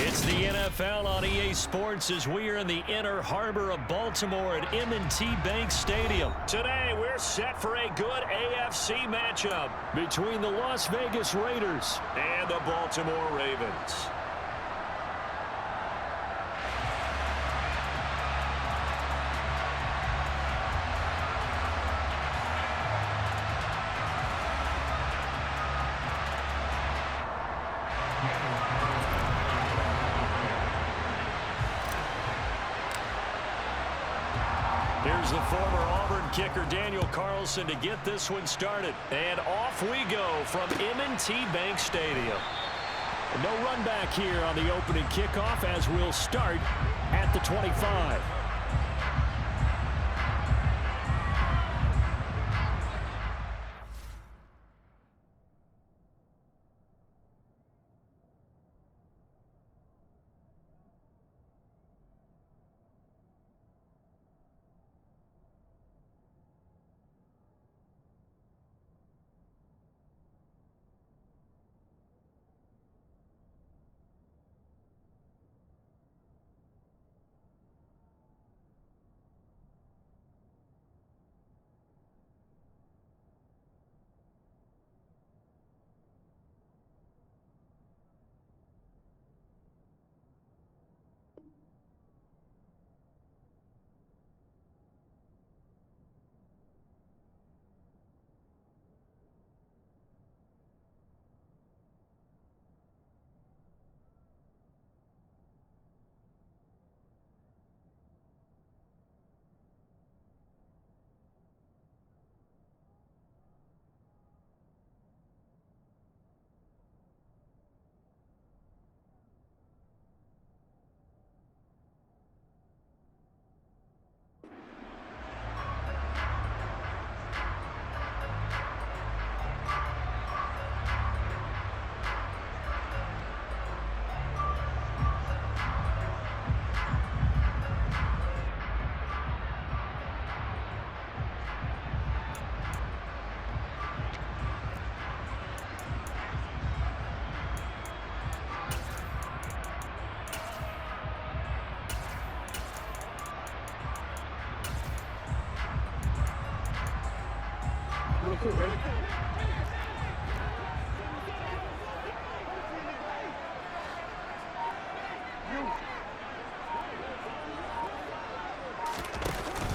It's the NFL on EA Sports as we are in the inner harbor of Baltimore at M&T Bank Stadium. Today, we're set for a good AFC matchup between the Las Vegas Raiders and the Baltimore Ravens. Here's the former Auburn kicker, Daniel Carlson, to get this one started. And off we go from M&T Bank Stadium. No run back here on the opening kickoff as we'll start at the 25.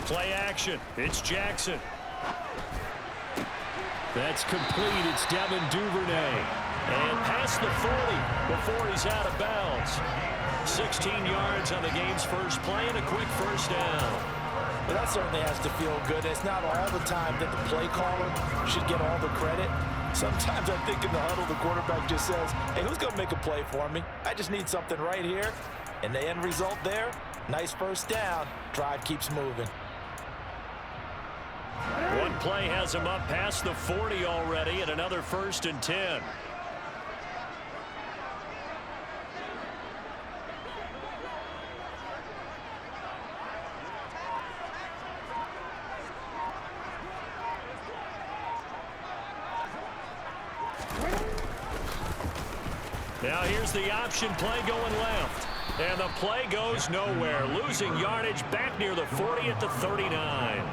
Play action. It's Jackson. That's complete. It's Devin Duvernay. And past the 40 before he's out of bounds. 16 yards on the game's first play and a quick first down. Well, that certainly has to feel good. It's not all the time that the play caller should get all the credit. Sometimes I think in the huddle, the quarterback just says, hey, who's going to make a play for me? I just need something right here. And the end result there, nice first down. Drive keeps moving. One play has him up past the 40 already and another 1st and 10. Now here's the option play going left. And the play goes nowhere. Losing yardage back near the 40 at the 39.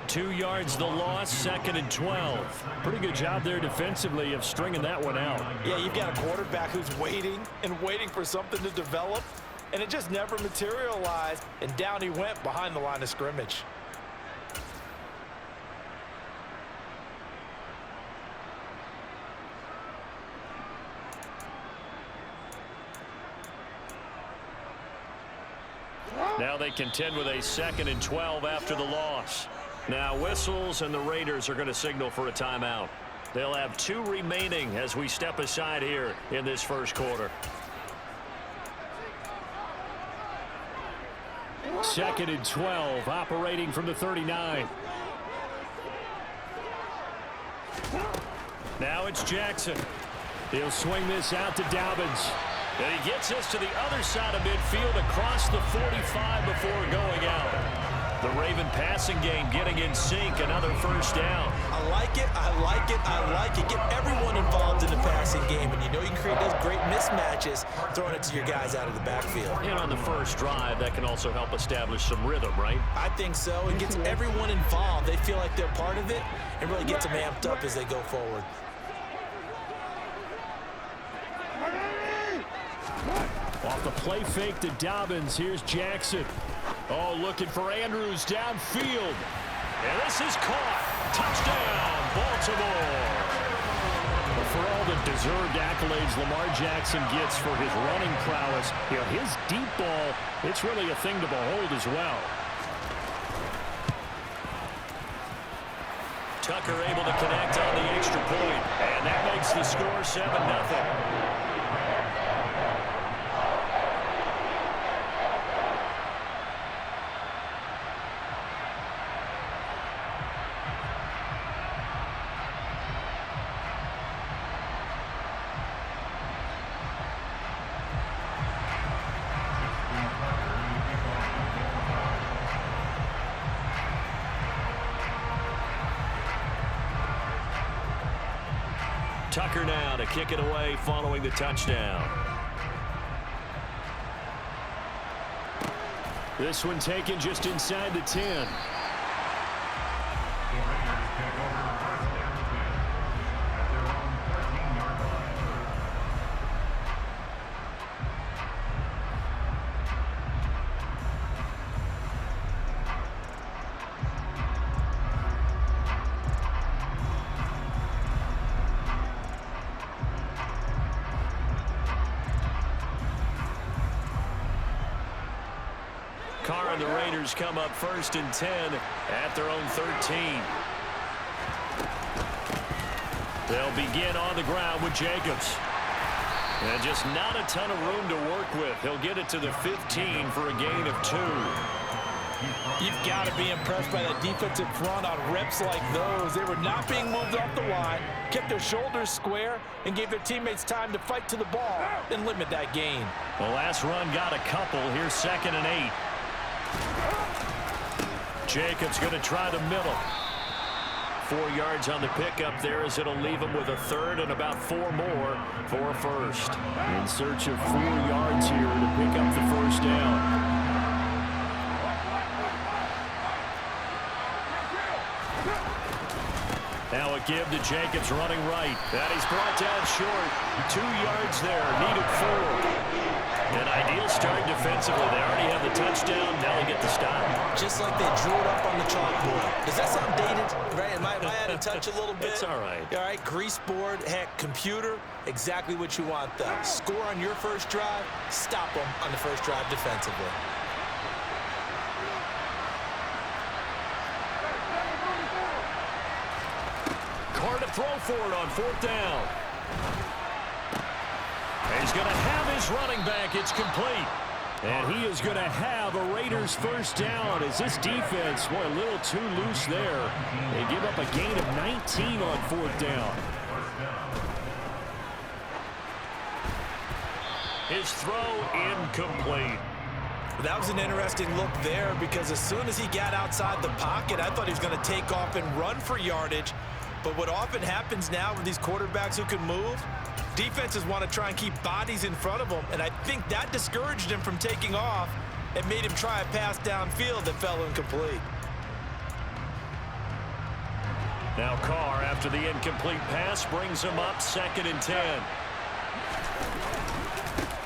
2 yards the loss, 2nd and 12. Pretty good job there defensively of stringing that one out. Yeah, you've got a quarterback who's waiting and waiting for something to develop, and it just never materialized, and down he went behind the line of scrimmage. Now they contend with a 2nd and 12 after the loss. Now whistles and the Raiders are going to signal for a timeout. They'll have 2 remaining as we step aside here in this first quarter. 2nd and 12 operating from the 39. Now it's Jackson. He'll swing this out to Dobbins. And he gets us to the other side of midfield across the 45 before going out. The Raven passing game getting in sync. Another first down. I like it. I like it. I like it. Get everyone involved in the passing game. And you know you can create those great mismatches, throwing it to your guys out of the backfield. And on the first drive, that can also help establish some rhythm, right? I think so. It gets everyone involved. They feel like they're part of it and really gets them amped up as they go forward. Off the play fake to Dobbins. Here's Jackson. Oh, looking for Andrews downfield. And this is caught. Touchdown, Baltimore. Well, for all the deserved accolades Lamar Jackson gets for his running prowess, his deep ball, it's really a thing to behold as well. Tucker able to connect on the extra point, and that makes the score 7-0. Tucker now to kick it away following the touchdown. This one taken just inside the 10. Carr and the Raiders come up 1st and 10 at their own 13. They'll begin on the ground with Jacobs. And just not a ton of room to work with. He'll get it to the 15 for a gain of 2. You've got to be impressed by that defensive front on reps like those. They were not being moved off the line, kept their shoulders square, and gave their teammates time to fight to the ball and limit that gain. The last run got a couple. Here's 2nd and 8. Jacobs going to try the middle. 4 yards on the pickup there as it'll leave him with a 3rd and about 4 more for a 1st. In search of 4 yards here to pick up the 1st down. Now a give to Jacobs running right. And he's brought down short. 2 yards there. Needed 4. An ideal start defensively. They already have the touchdown. Now they get the stop. Just like they drew it up on the chalkboard. Does that sound dated? Right? Am I out of touch a little bit? It's all right. All right, grease board, heck, computer, exactly what you want though. Score on your first drive, stop them on the first drive defensively. Carr to throw for it on 4th down. He's going to have his running back. It's complete. And he is going to have a Raiders 1st down as this defense, boy, a little too loose there. They give up a gain of 19 on 4th down. His throw incomplete. That was an interesting look there because as soon as he got outside the pocket, I thought he was going to take off and run for yardage. But what often happens now with these quarterbacks who can move, defenses want to try and keep bodies in front of them, and I think that discouraged him from taking off and made him try a pass downfield that fell incomplete. Now Carr, after the incomplete pass, brings him up 2nd and 10.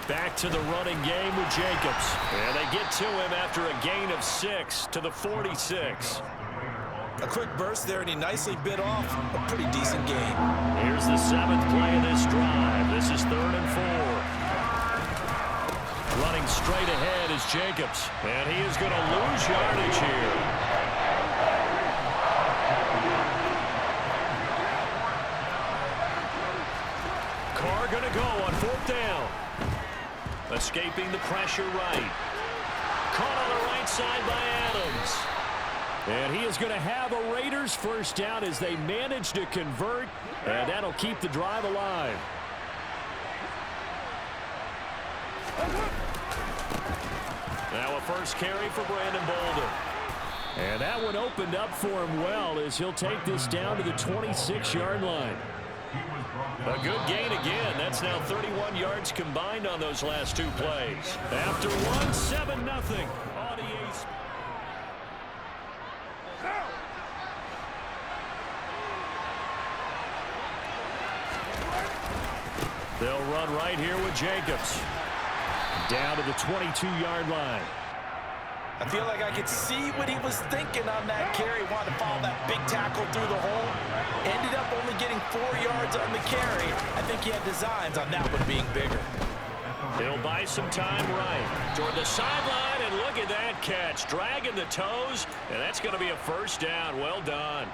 Back to the running game with Jacobs. And they get to him after a gain of 6 to the 46. A quick burst there, and he nicely bit off a pretty decent game. Here's the 7th play of this drive. This is 3rd and 4. Running straight ahead is Jacobs. And he is going to lose yardage here. Carr going to go on 4th down. Escaping the pressure right. Caught on the right side by Adams. And he is going to have a Raiders 1st down as they manage to convert, and that'll keep the drive alive. Now a 1st carry for Brandon Bolden. And that one opened up for him well as he'll take this down to the 26-yard line. A good gain again. That's now 31 yards combined on those last two plays. After one, 7-0. Audience. They'll run right here with Jacobs. Down to the 22-yard line. I feel like I could see what he was thinking on that carry. Wanted to follow that big tackle through the hole. Ended up only getting 4 yards on the carry. I think he had designs on that one being bigger. He'll buy some time right toward the sideline, and look at that catch. Dragging the toes, and that's going to be a first down. Well done.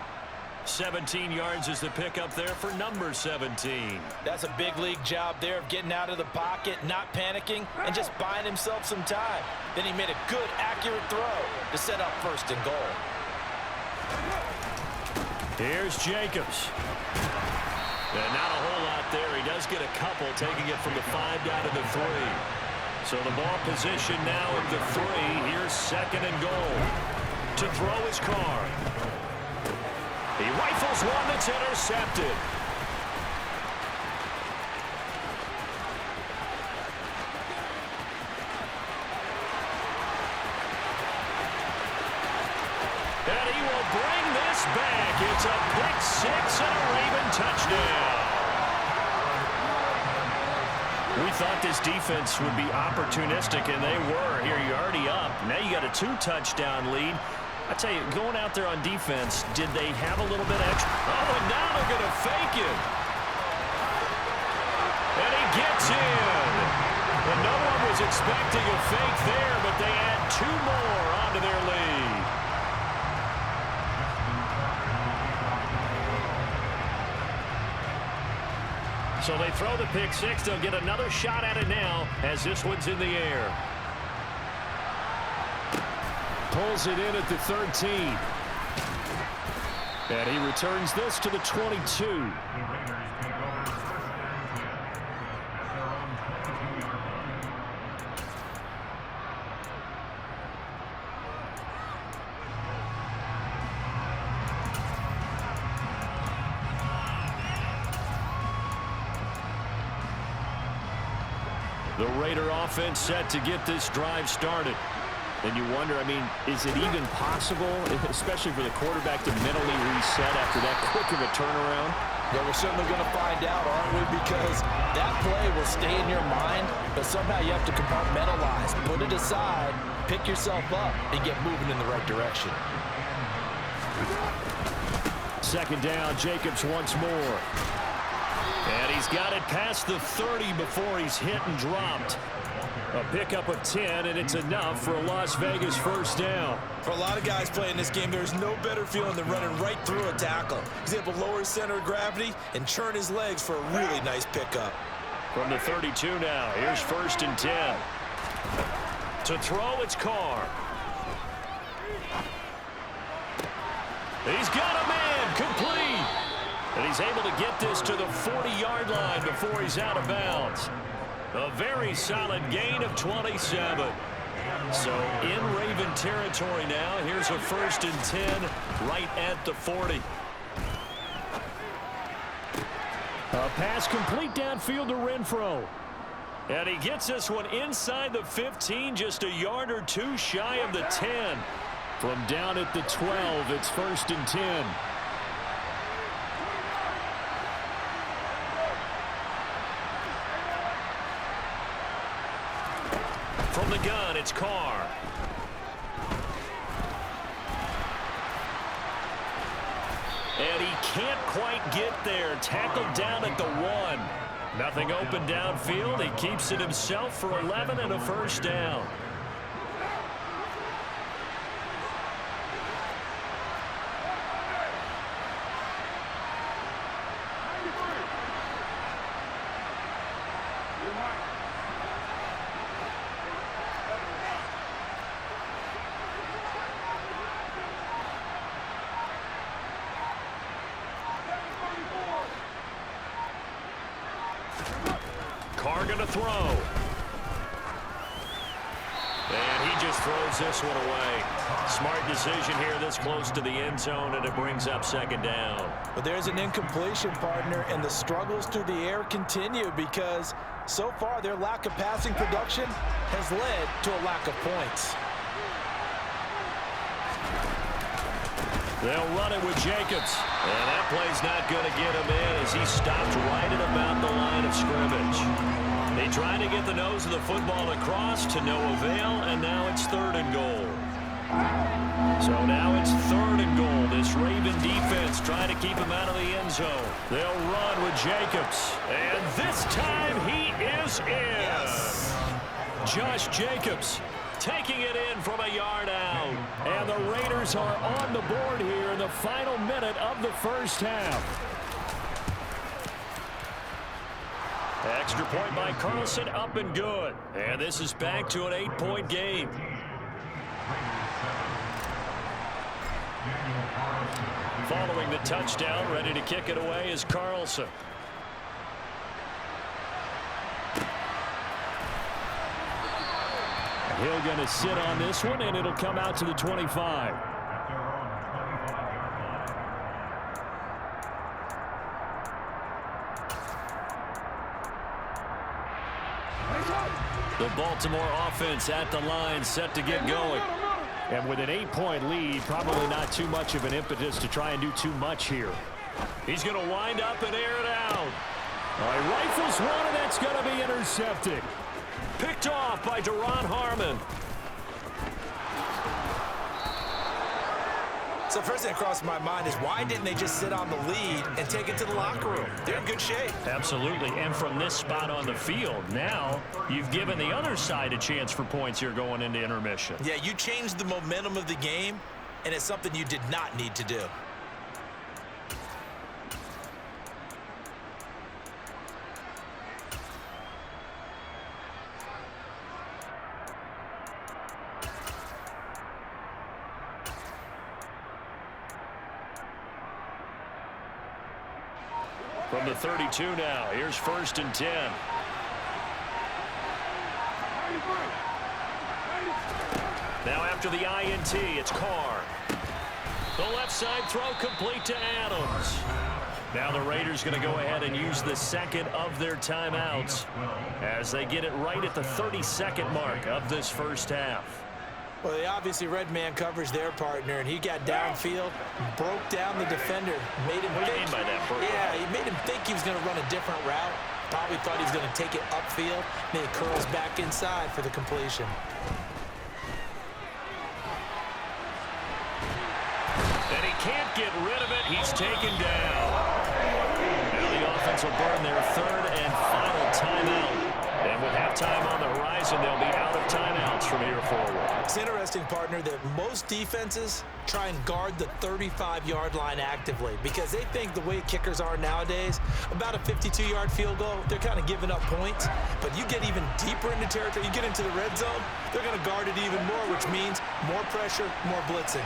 17 yards is the pickup there for number 17. That's a big league job there of getting out of the pocket, not panicking, and just buying himself some time. Then he made a good, accurate throw to set up first and goal. Here's Jacobs. And not a whole lot there. He does get a couple, taking it from the 5 down to the 3. So the ball position now at the 3. Here's second and goal. To throw his car. He rifles one that's intercepted. And he will bring this back. It's a pick 6 and a Raven touchdown. We thought this defense would be opportunistic, and they were. Here, you're already up. Now you got a 2-touchdown lead. I tell you, going out there on defense, did they have a little bit extra? Oh, and now they're going to fake him. And he gets in. And no one was expecting a fake there, but they add 2 more onto their lead. So they throw the pick 6. They'll get another shot at it now as this one's in the air. Pulls it in at the 13. And he returns this to the 22. The Raider offense set to get this drive started. And you wonder, I mean, is it even possible, especially for the quarterback, to mentally reset after that quick of a turnaround? Well, we're certainly going to find out, aren't we? Because that play will stay in your mind, but somehow you have to compartmentalize, put it aside, pick yourself up, and get moving in the right direction. Second down, Jacobs once more. And he's got it past the 30 before he's hit and dropped. A pickup of 10, and it's enough for a Las Vegas first down. For a lot of guys playing this game, there's no better feeling than running right through a tackle. He's able to lower his center of gravity and churn his legs for a really nice pickup. From the 32 now, here's first and 10. To throw, it's Carr. He's got a man, complete. And he's able to get this to the 40-yard line before he's out of bounds. A very solid gain of 27. So in Raven territory now. Here's a first and 10 right at the 40. A pass complete downfield to Renfro. And he gets this one inside the 15, just a yard or 2 shy of the 10. From down at the 12, it's first and 10. From the gun, it's Carr. And he can't quite get there. Tackled down at the 1. Nothing open downfield. He keeps it himself for 11 and a first down. Carr going to throw. And he just throws this one away. Smart decision here this close to the end zone, and it brings up second down. But there's an incompletion, partner, and the struggles through the air continue because so far their lack of passing production has led to a lack of points. They'll run it with Jacobs. And that play's not going to get him in as he stopped right at about the line of scrimmage. They tried to get the nose of the football across to no avail, and now it's 3rd and goal. So now it's 3rd and goal. This Raven defense trying to keep him out of the end zone. They'll run with Jacobs. And this time he is in. Yes. Josh Jacobs taking it in from a yard out. And the Raiders are on the board here in the final minute of the first half. Extra point by Carlson, up and good. And this is back to an 8-point game. Following the touchdown, ready to kick it away is Carlson. Hill going to sit on this one, and it'll come out to the 25. The Baltimore offense at the line, set to get going. And with an 8-point lead, probably not too much of an impetus to try and do too much here. He's going to wind up and air it out. He rifles one, and that's going to be intercepted. Picked off by Deron Harmon. So first thing that crossed my mind is why didn't they just sit on the lead and take it to the locker room? They're in good shape. Absolutely. And from this spot on the field, now you've given the other side a chance for points here going into intermission. Yeah, you changed the momentum of the game, and it's something you did not need to do. From the 32 now, here's 1st and 10. Now after the INT, it's Carr. The left side throw complete to Adams. Now the Raiders going to go ahead and use the second of their timeouts as they get it right at the 32nd mark of this first half. Well, they obviously read man coverage their partner, and he got downfield, broke down the defender, made him think. What do you mean by that? Yeah, he made him think he was going to run a different route. Probably thought he was going to take it upfield. Then he curls back inside for the completion. And he can't get rid of it. He's taken down. Now the offense will burn their 3rd and final timeout. And with halftime on the horizon, they'll be out of timeouts from here forward. It's interesting, partner, that most defenses try and guard the 35-yard line actively because they think the way kickers are nowadays, about a 52-yard field goal, they're kind of giving up points. But you get even deeper into territory, you get into the red zone, they're going to guard it even more, which means more pressure, more blitzing.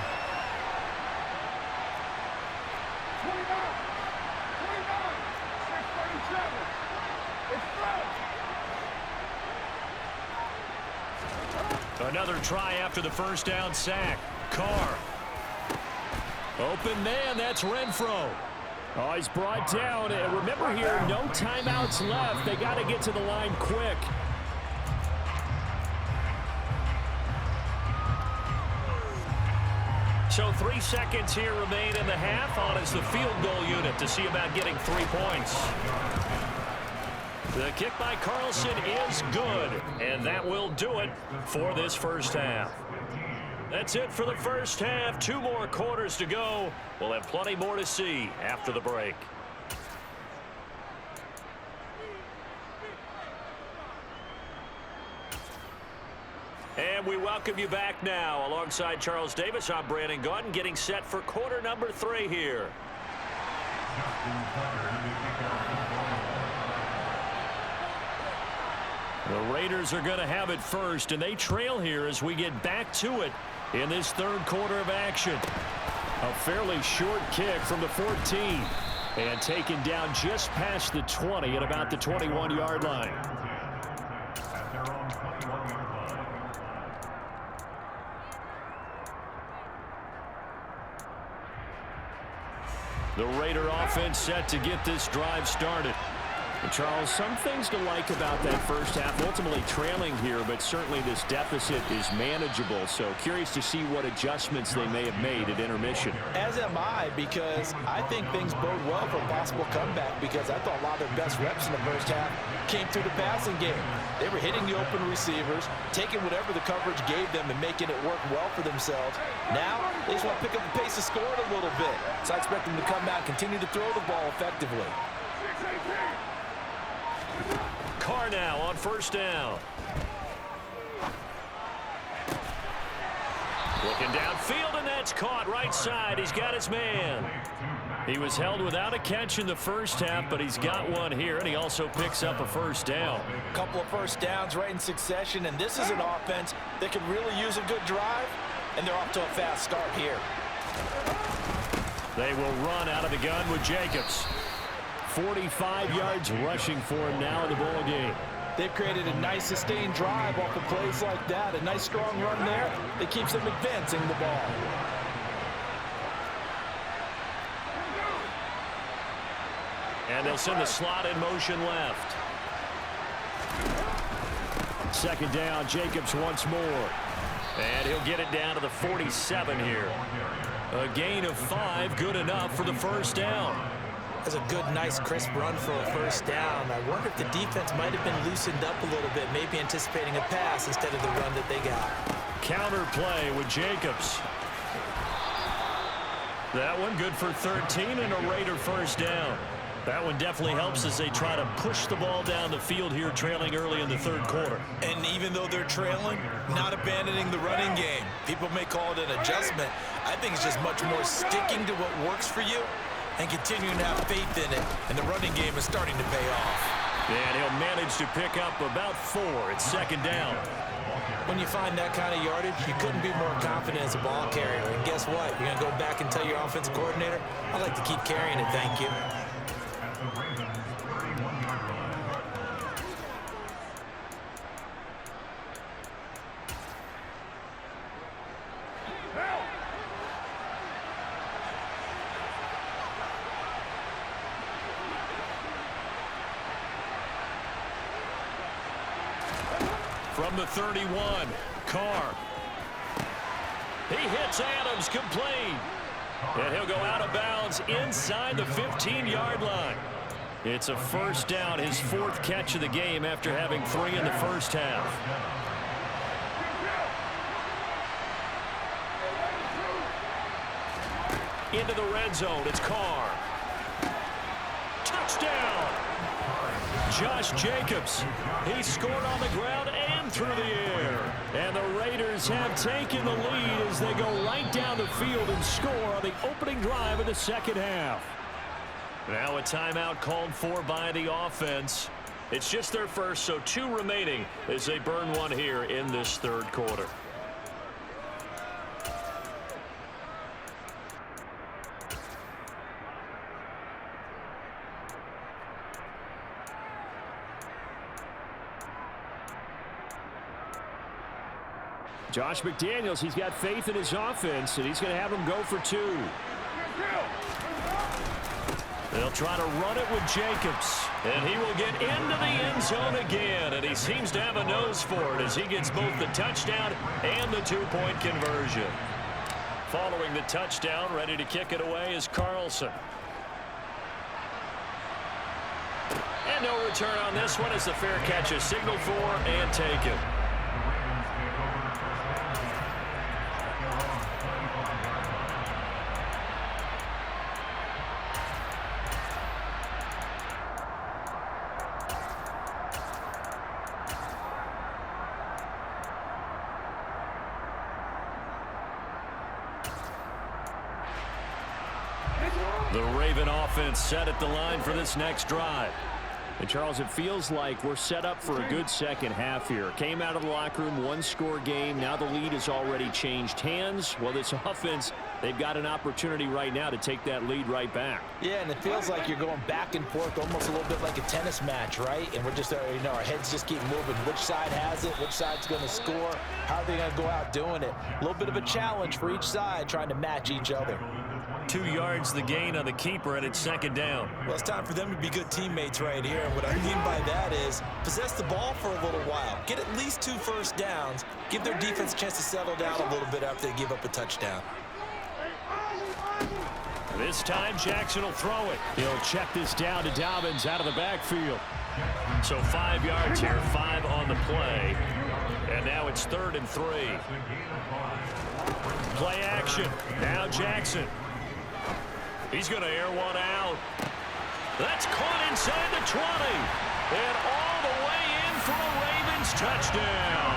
Another try after the first down sack. Carr. Open man, that's Renfro. Oh, he's brought down. And remember here, no timeouts left. They got to get to the line quick. So 3 seconds here remain in the half on as the field goal unit to see about getting 3 points. The kick by Carlson is good, and that will do it for this first half. That's it for the first half. 2 more quarters to go. We'll have plenty more to see after the break. And we welcome you back now. Alongside Charles Davis, I'm Brandon Gaudin, getting set for quarter number 3 here. The Raiders are going to have it first, and they trail here as we get back to it in this 3rd quarter of action. A fairly short kick from the 14, and taken down just past the 20 at about the 21-yard line. The Raider offense set to get this drive started. And Charles, some things to like about that first half. Ultimately trailing here, but certainly this deficit is manageable. So curious to see what adjustments they may have made at intermission. As am I, because I think things bode well for a possible comeback, because I thought a lot of their best reps in the first half came through the passing game. They were hitting the open receivers, taking whatever the coverage gave them and making it work well for themselves. Now, they just want to pick up the pace of scoring a little bit. So I expect them to come out and continue to throw the ball effectively. Carr now on first down. Looking downfield, and that's caught right side. He's got his man. He was held without a catch in the first half, but he's got one here, and he also picks up a first down. A couple of first downs right in succession, and this is an offense that could really use a good drive, and they're off to a fast start here. They will run out of the gun with Jacobs. 45 yards rushing for him now in the ball game. They've created a nice sustained drive off of plays like that. A nice strong run there that keeps them advancing the ball. And they'll send the slot in motion left. Second down, Jacobs once more. And he'll get it down to the 47 here. A gain of 5, good enough for the first down. That's a good, nice, crisp run for a first down. I wonder if the defense might have been loosened up a little bit, maybe anticipating a pass instead of the run that they got. Counter play with Jacobs. That one good for 13 and a Raider first down. That one definitely helps as they try to push the ball down the field here, trailing early in the third quarter. And even though they're trailing, not abandoning the running game. People may call it an adjustment. I think it's just much more sticking to what works for you and continuing to have faith in it, and the running game is starting to pay off. And he'll manage to pick up about 4 at second down. When you find that kind of yardage, you couldn't be more confident as a ball carrier. And guess what? You're going to go back and tell your offensive coordinator, I'd like to keep carrying it, thank you. From the 31, Carr. He hits Adams complete. And he'll go out of bounds inside the 15-yard line. It's a first down, his 4th catch of the game after having 3 in the first half. Into the red zone, it's Carr. Touchdown! Josh Jacobs. He scored on the ground and through the air. And the Raiders have taken the lead as they go right down the field and score on the opening drive of the second half. Now a timeout called for by the offense. It's just their first, so 2 remaining as they burn one here in this third quarter. Josh McDaniels, he's got faith in his offense, and he's going to have him go for 2. They'll try to run it with Jacobs, and he will get into the end zone again, and he seems to have a nose for it as he gets both the touchdown and the 2-point conversion. Following the touchdown, ready to kick it away is Carlson. And no return on this one as the fair catch is signaled for and taken. The Raven offense set at the line for this next drive. And Charles, it feels like we're set up for a good second half here. Came out of the locker room, 1-score game. Now the lead has already changed hands. Well, this offense They've got an opportunity right now to take that lead right back. Yeah, and it feels like you're going back and forth, almost a little bit like a tennis match, right? And we're just, our heads just keep moving. Which side has it? Which side's going to score? How are they going to go out doing it? A little bit of a challenge for each side, trying to match each other. 2 yards the gain on the keeper, and it's second down. Well, it's time for them to be good teammates right here. And what I mean by that is possess the ball for a little while. Get at least 2 first downs. Give their defense a chance to settle down a little bit after they give up a touchdown. This time, Jackson will throw it. He'll check this down to Dobbins out of the backfield. So 5 yards here, 5 on the play. And now it's 3rd and 3. Play action. Now Jackson. He's going to air one out. That's caught inside the 20. And all the way in for a Ravens touchdown.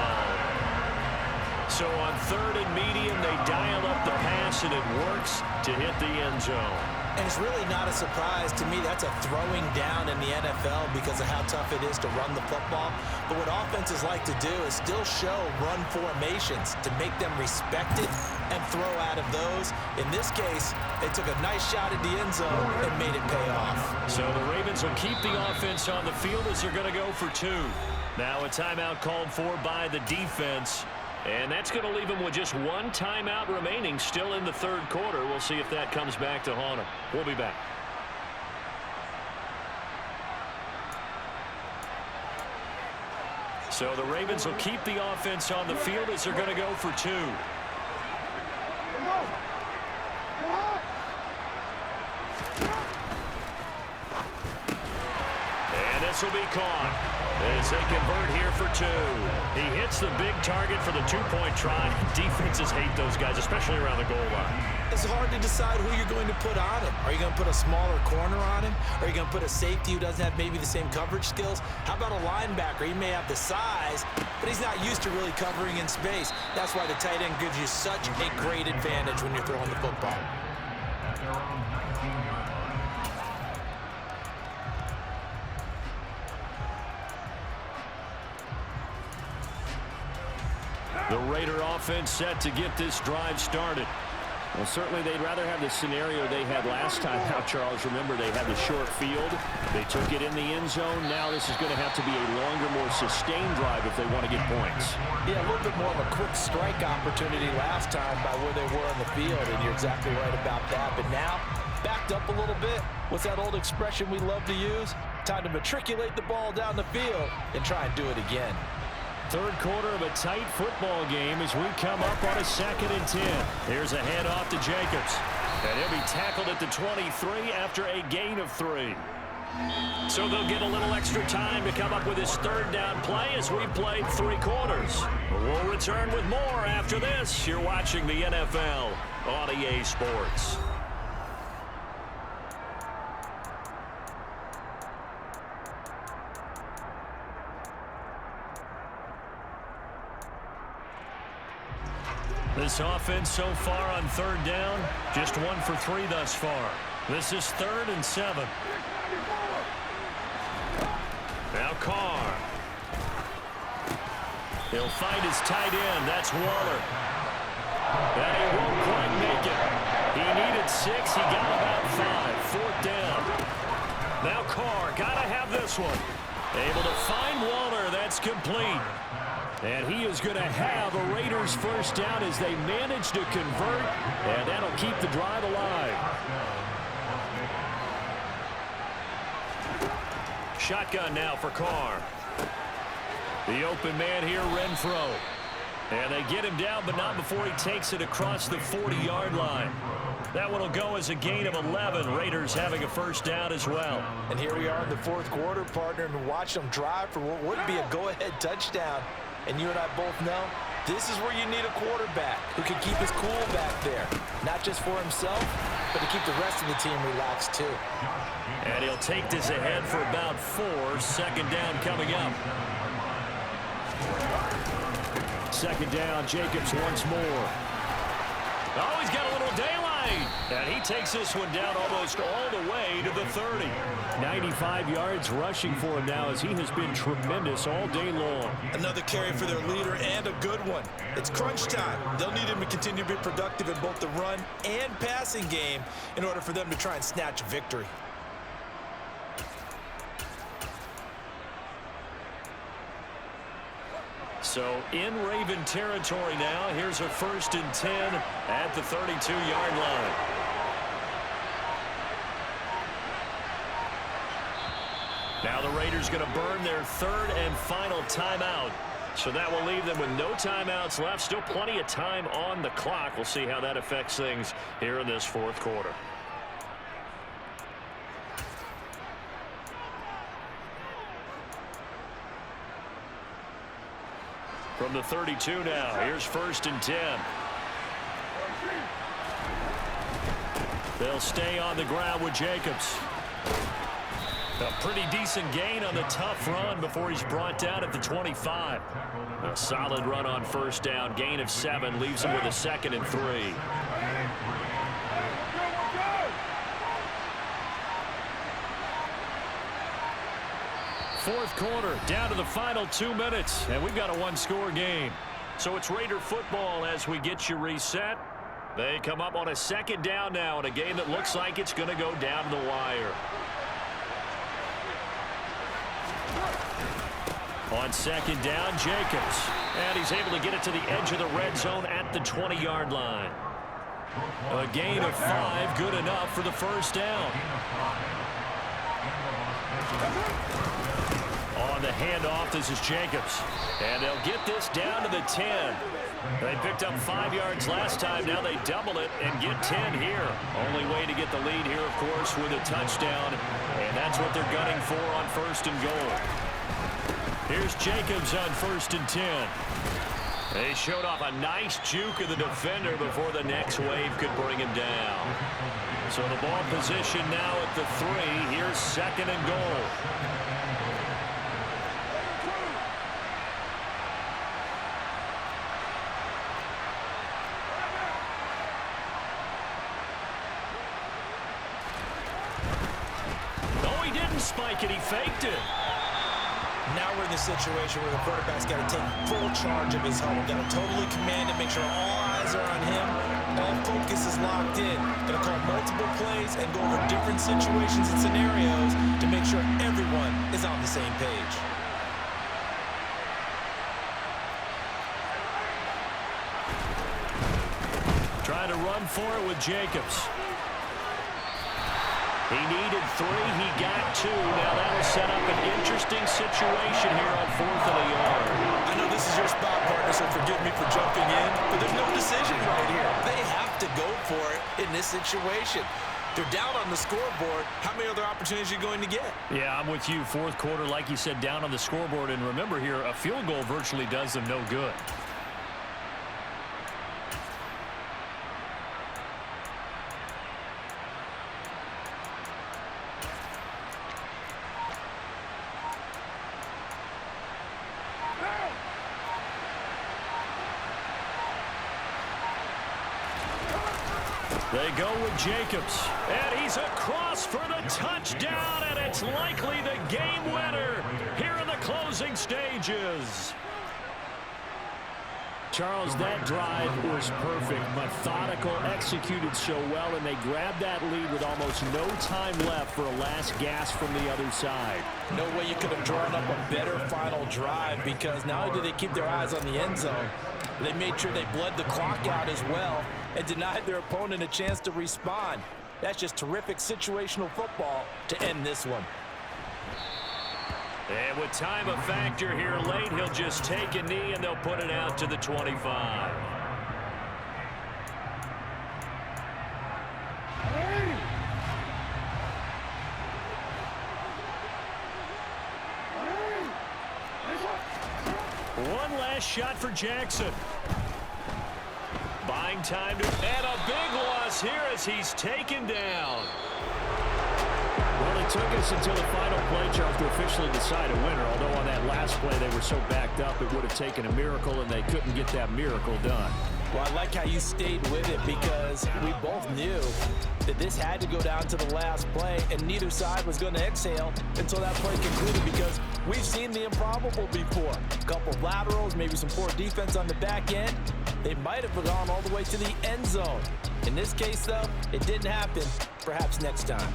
So on 3rd and medium, they dial up the pass, and it works to hit the end zone. And it's really not a surprise to me. That's a throwing down in the NFL because of how tough it is to run the football. But what offenses like to do is still show run formations to make them respect it and throw out of those. In this case, they took a nice shot at the end zone and made it pay off. So the Ravens will keep the offense on the field as they're going to go for 2. Now a timeout called for by the defense. And that's going to leave them with just 1 timeout remaining still in the 3rd quarter. We'll see if that comes back to haunt them. We'll be back. So the Ravens will keep the offense on the field as they're going to go for 2. And this will be caught as they convert here for 2. He hits the big target for the 2-point try. Defenses hate those guys, especially around the goal line. It's hard to decide who you're going to put on him. Are you going to put a smaller corner on him? Are you going to put a safety who doesn't have maybe the same coverage skills? How about a linebacker? He may have the size, but he's not used to really covering in space. That's why the tight end gives you such a great advantage when you're throwing the football. The Raider offense set to get this drive started. Well, certainly they'd rather have the scenario they had last time out, Charles. Remember, they had the short field. They took it in the end zone. Now this is going to have to be a longer, more sustained drive if they want to get points. Yeah, a little bit more of a quick strike opportunity last time by where they were on the field, and you're exactly right about that. But now, backed up a little bit. What's that old expression we love to use? Time to matriculate the ball down the field and try and do it again. 3rd quarter of a tight football game as we come up on a 2nd and 10. Here's a handoff to Jacobs. And he'll be tackled at the 23 after a gain of 3. So they'll get a little extra time to come up with his 3rd down play as we played 3 quarters. We'll return with more after this. You're watching the NFL on EA Sports. This offense so far on 3rd down, just 1 for 3 thus far. This is 3rd and 7. Now Carr. He'll find his tight end. That's Waller. And he won't quite make it. He needed 6. He got about 5. 4th down. Now Carr. Got to have this one. Able to find Waller. That's complete. And he is going to have a Raiders 1st down as they manage to convert, and that'll keep the drive alive. Shotgun now for Carr. The open man here, Renfro. And they get him down, but not before he takes it across the 40-yard line. That one will go as a gain of 11. Raiders having a 1st down as well. And here we are in the 4th quarter, partner, and watch them drive for what would be a go-ahead touchdown. And you and I both know this is where you need a quarterback who can keep his cool back there. Not just for himself, but to keep the rest of the team relaxed too. And he'll take this ahead for about 4. 2nd down coming up. 2nd down, Jacobs once more. Oh, he's got a little daylight right. And he takes this one down almost all the way to the 30. 95 yards rushing for him now as he has been tremendous all day long. Another carry for their leader and a good one. It's crunch time. They'll need him to continue to be productive in both the run and passing game in order for them to try and snatch a victory. So in Raven territory now. Here's a 1st and 10 at the 32-yard line. Now the Raiders going to burn their 3rd and final timeout. So that will leave them with no timeouts left. Still plenty of time on the clock. We'll see how that affects things here in this 4th quarter. From the 32 now, here's 1st and 10. They'll stay on the ground with Jacobs. A pretty decent gain on the tough run before he's brought down at the 25. A solid run on 1st down, gain of 7, leaves him with a 2nd and 3. Fourth quarter, down to the final 2 minutes, and we've got a 1-score game. So it's Raider football as we get you reset. They come up on a 2nd down now in a game that looks like it's going to go down to the wire. On 2nd down, Jacobs. And he's able to get it to the edge of the red zone at the 20-yard line. A gain of 5, good enough for the 1st down. On the handoff, this is Jacobs. And they'll get this down to the 10. They picked up 5 yards last time. Now they double it and get 10 here. Only way to get the lead here, of course, with a touchdown. And that's what they're gunning for on 1st and goal. Here's Jacobs on 1st and 10. They showed off a nice juke of the defender before the next wave could bring him down. So the ball position now at the 3. Here's 2nd and goal. No, he didn't spike it. He faked it. Now we're in the situation where the quarterback's got to take full charge of his huddle. Got to totally command it, make sure all eyes are on him. All focus is locked in. Got to call multiple plays and go over different situations and scenarios to make sure everyone is on the same page. Trying to run for it with Jacobs. He needed 3. He got 2. Now that'll set up an interesting situation here on 4th and a yard. I know this is your spot, partner, so forgive me for jumping in, but there's no decision right here. They have to go for it in this situation. They're down on the scoreboard. How many other opportunities are you going to get? Yeah, I'm with you. 4th quarter, like you said, down on the scoreboard. And remember here, a field goal virtually does them no good. They go with Jacobs, and he's across for the touchdown, and it's likely the game winner here in the closing stages. Charles, that drive was perfect, methodical, executed so well, and they grabbed that lead with almost no time left for a last gasp from the other side. No way you could have drawn up a better final drive, because not only did they keep their eyes on the end zone, they made sure they bled the clock out as well and denied their opponent a chance to respond. That's just terrific situational football to end this one. And with time a factor here late, he'll just take a knee and they'll put it out to the 25. One last shot for Jackson. Buying time to, and a big loss here as he's taken down. Well, it took us until the final play, Charles, to officially decide a winner, although on that last play they were so backed up it would have taken a miracle, and they couldn't get that miracle done. Well, I like how you stayed with it because we both knew that this had to go down to the last play, and neither side was going to exhale until that play concluded because we've seen the improbable before. A couple of laterals, maybe some poor defense on the back end. They might have gone all the way to the end zone. In this case, though, it didn't happen. Perhaps next time.